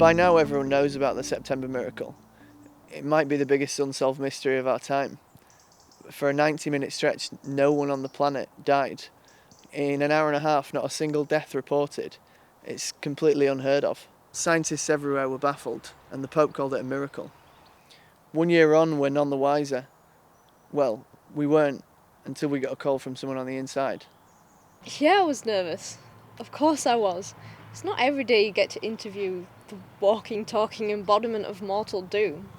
By now everyone knows about the September miracle. It might be the biggest unsolved mystery of our time. For a 90-minute stretch, no one on the planet died. In an hour and a half, not a single death reported. It's completely unheard of. Scientists everywhere were baffled, and the Pope called it a miracle. 1 year on, we're none the wiser. Well, we weren't until we got a call from someone on the inside. Yeah, I was nervous. Of course I was. It's not every day you get to interview the walking, talking embodiment of mortal doom.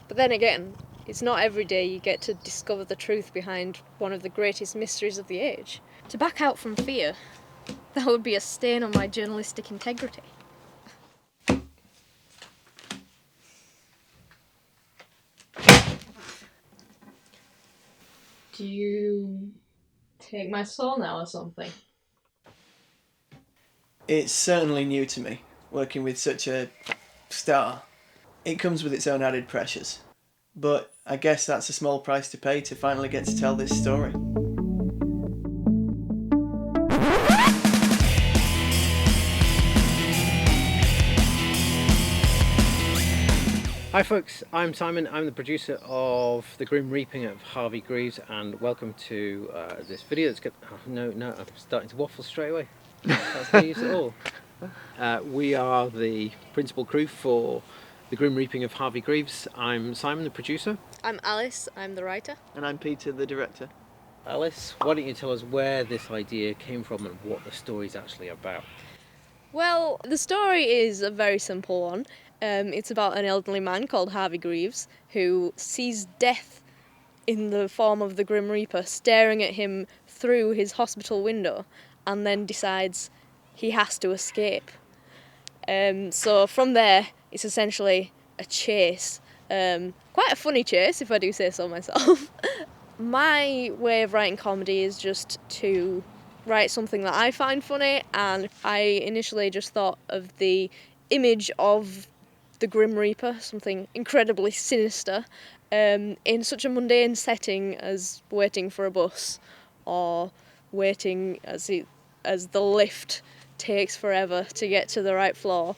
But then again, it's not every day you get to discover the truth behind one of the greatest mysteries of the age. To back out from fear, that would be a stain on my journalistic integrity. Do you take my soul now or something? It's certainly new to me, working with such a star. It comes with its own added pressures. But I guess that's a small price to pay to finally get to tell this story. Hi folks, I'm Simon. I'm the producer of The Grim Reaping of Harvey Grieves, and welcome to this video that's I'm starting to waffle straight away. That's how you use it all. We are the principal crew for The Grim Reaping of Harvey Grieves. I'm Simon, the producer. I'm Alice, I'm the writer. And I'm Peter, the director. Alice, why don't you tell us where this idea came from and what the story's actually about? Well, the story is a very simple one. It's about an elderly man called Harvey Grieves who sees death in the form of the Grim Reaper staring at him through his hospital window and then decides he has to escape. So from there, it's essentially a chase. Quite a funny chase, if I do say so myself. My way of writing comedy is just to write something that I find funny, and I initially just thought of the image of the Grim Reaper, something incredibly sinister, in such a mundane setting as waiting for a bus or waiting as the lift takes forever to get to the right floor.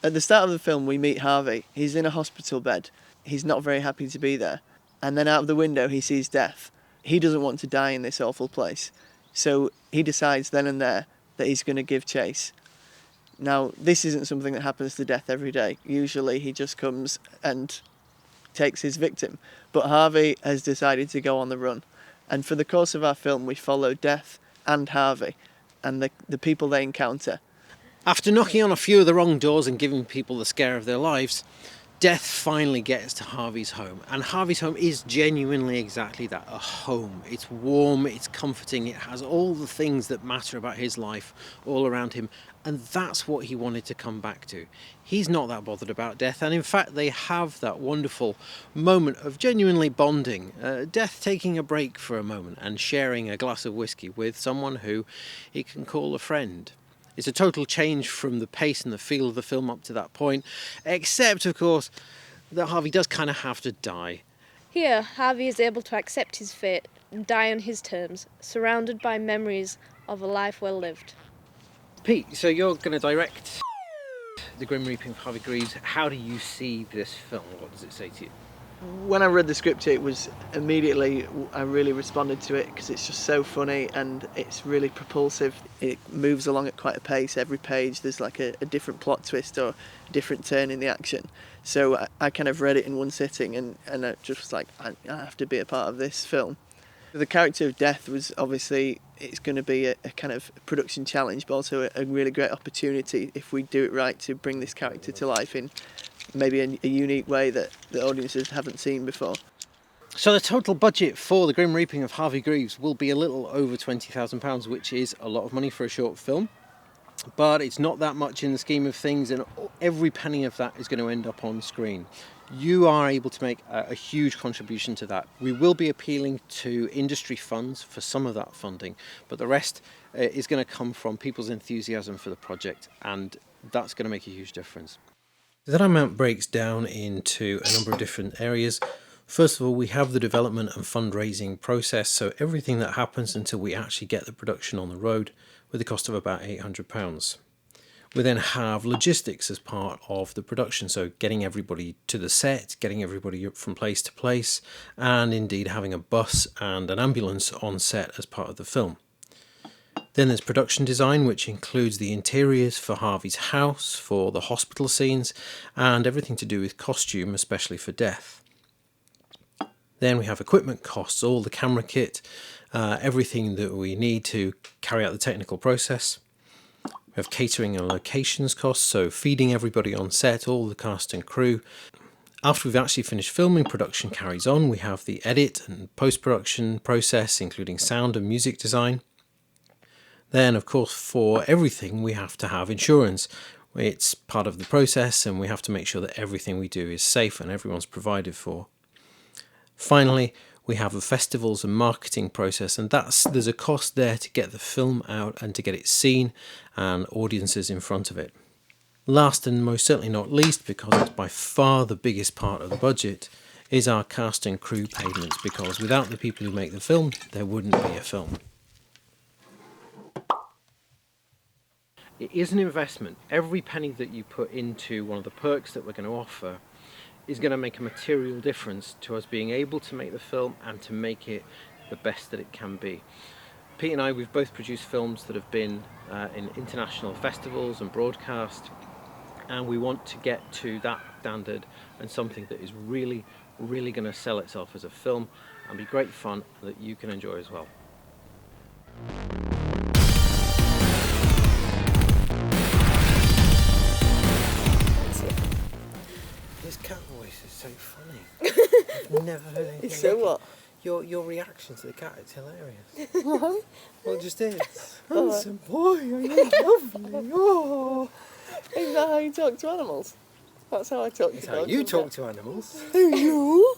At the start of the film, we meet Harvey. He's in a hospital bed. He's not very happy to be there. And then out of the window, he sees death. He doesn't want to die in this awful place. So he decides then and there that he's going to give chase. Now, this isn't something that happens to death every day. Usually he just comes and takes his victim. But Harvey has decided to go on the run. And for the course of our film, we follow death and Harvey and the people they encounter. After knocking on a few of the wrong doors and giving people the scare of their lives, death finally gets to Harvey's home, and Harvey's home is genuinely exactly that, a home. It's warm, it's comforting, it has all the things that matter about his life all around him, and that's what he wanted to come back to. He's not that bothered about death, and in fact they have that wonderful moment of genuinely bonding, death taking a break for a moment and sharing a glass of whiskey with someone who he can call a friend. It's a total change from the pace and the feel of the film up to that point, except, of course, that Harvey does kind of have to die. Here, Harvey is able to accept his fate and die on his terms, surrounded by memories of a life well lived. Pete, so you're going to direct The Grim Reaping of Harvey Grieves. How do you see this film? What does it say to you? When I read the script, it was immediately, I really responded to it because it's just so funny and it's really propulsive. It moves along at quite a pace. Every page there's like a different plot twist or a different turn in the action. So I kind of read it in one sitting and I just was like, I have to be a part of this film. The character of Death was obviously, it's going to be a kind of production challenge, but also a really great opportunity if we do it right to bring this character to life in maybe a unique way that the audiences haven't seen before. So the total budget for The Grim Reaping of Harvey Grieves will be a little over £20,000, which is a lot of money for a short film. But it's not that much in the scheme of things, and every penny of that is going to end up on screen. You are able to make a huge contribution to that. We will be appealing to industry funds for some of that funding, but the rest is going to come from people's enthusiasm for the project, and that's going to make a huge difference. That amount breaks down into a number of different areas. First of all, we have the development and fundraising process, so everything that happens until we actually get the production on the road, with a cost of about £800. We then have logistics as part of the production, so getting everybody to the set, getting everybody up from place to place, and indeed having a bus and an ambulance on set as part of the film. Then there's production design, which includes the interiors for Harvey's house, for the hospital scenes, and everything to do with costume, especially for Death. Then we have equipment costs, all the camera kit, everything that we need to carry out the technical process. We have catering and locations costs, so feeding everybody on set, all the cast and crew. After we've actually finished filming, production carries on. We have the edit and post-production process, including sound and music design. Then, of course, for everything, we have to have insurance. It's part of the process, and we have to make sure that everything we do is safe and everyone's provided for. Finally, we have the festivals and marketing process, and there's a cost there to get the film out and to get it seen and audiences in front of it. Last and most certainly not least, because it's by far the biggest part of the budget, is our cast and crew payments, because without the people who make the film, there wouldn't be a film. It is an investment. Every penny that you put into one of the perks that we're going to offer is going to make a material difference to us being able to make the film and to make it the best that it can be. Pete and I, we've both produced films that have been in international festivals and broadcast, and we want to get to that standard and something that is really, really going to sell itself as a film and be great fun that you can enjoy as well. His cat voice is so funny. I've never heard anything. So like what? Your reaction to the cat is hilarious. What? Well, it just is. Handsome boy, are you lovely? Oh. Is that how you talk to animals? That's how I talk It's to how dogs. you and talk cats. to animals. You?